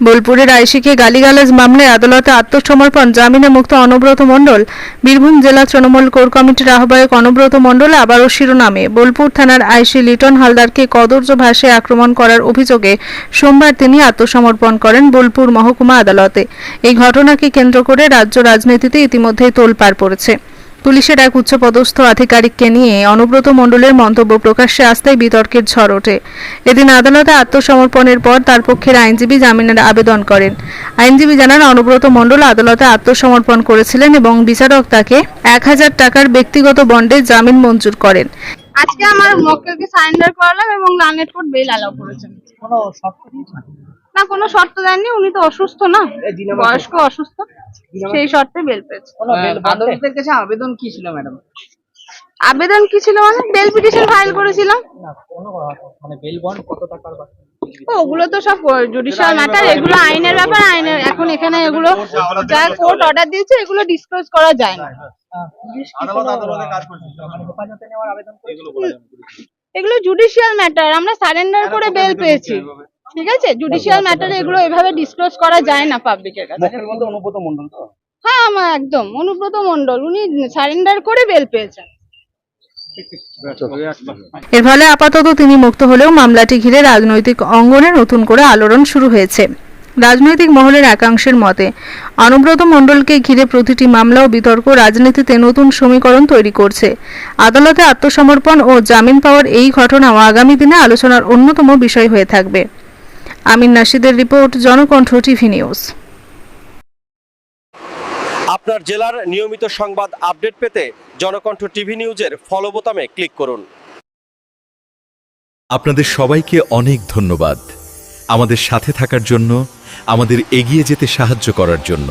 বোলপুরের আইসিকে গালিগালাজ মামলায় আদালতে আত্মসমর্পণ, জামিনে মুক্ত অনুব্রত মণ্ডল। বীরভূম জেলা তৃণমূল কোর কমিটির আহ্বায়ক অনুব্রত মণ্ডল আবারও শিরোনামে। বোলপুর থানার আইসি লিটন হালদারকে কদর্য ভাষায় আক্রমণ করার অভিযোগে সোমবার তিনি আত্মসমর্পণ করেন বোলপুর মহকুমা আদালতে। এই ঘটনাকে কেন্দ্র করে রাজ্য রাজনীতিতে ইতিমধ্যেই তোলপাড় পড়েছে। পুলিশের এক উচ্চপদস্থ আধিকারিককে নিয়ে অনুব্রত মণ্ডলের মন্তব্য প্রকাশ্যে আসতেই বিতর্কের ঝড় ওঠে। এদিন আদালতে আত্মসমর্পণের পর তার পক্ষের আইনজীবী জামিনের আবেদন করেন। আইনজীবী জানান, অনুব্রত মণ্ডল আদালতে আত্মসমর্পণ করেছিলেন এবং বিচারক তাকে 1000 টাকার ব্যক্তিগত বন্ডে জামিন মঞ্জুর করেন। আজকে আমার মক্কেলকে সারেন্ডার করালাম এবং লানেট কোর্ট বেল অ্যালাউ করেছেন। কোনো শর্ত দিয়েছেন? না, কোনো শর্ত দেননি। উনি তো অসুস্থ না, বয়স্ক অসুস্থ, সেই শর্তে বেল পেয়েছে। আদালতের কাছে আবেদন কি ছিল ম্যাডাম? আবেদন কি ছিল মানে বেল পিটিশন ফাইল করেছিলাম। না কোনো মানে বেল বন্ড কত টাকার ওগুলো তো সব জুডিশিয়াল ম্যাটার, এগুলো আইনের ব্যাপার। আইনের এখন এখানে এগুলো যা কোর্ট অর্ডার দিয়েছে এগুলো ডিসক্লোজ করা যায় না। এগুলো জুডিশিয়াল ম্যাটার, আমরা সারেন্ডার করে বেল পেয়েছি। ঠিক আছে, জুডিশিয়াল ম্যাটারে এগুলো এভাবে ডিসক্লোজ করা যায় না পাবলিকের কাছে। অনুব্রত মণ্ডল তো? হ্যাঁ, আমার একদম অনুব্রত মণ্ডল, উনি সারেন্ডার করে বেল পেয়েছেন। এর ফলে আপাতত তিনি মুক্ত হলেও মামলাটি ঘিরে রাজনৈতিক অঙ্গনে নতুন করে আলোড়ন শুরু হয়েছে। রাজনৈতিক মহলের একাংশের মতে অনুব্রত মণ্ডলকে ঘিরে প্রতিটি মামলা ও বিতর্ক রাজনীতিতে নতুন সমীকরণ তৈরি করছে। আদালতে আত্মসমর্পণ ও জামিন পাওয়ার এই ঘটনাও আগামী দিনে আলোচনার অন্যতম বিষয় হয়ে থাকবে। আমিন নাশিদের রিপোর্ট, জনকণ্ঠ টিভি নিউজ। আপনার জেলার নিয়মিত সংবাদ আপডেট পেতে জনকণ্ঠ টিভি নিউজের ফলো বোতামে ক্লিক করুন। আপনাদের সবাইকে অনেক ধন্যবাদ আমাদের সাথে থাকার জন্য, আমাদের এগিয়ে যেতে সাহায্য করার জন্য।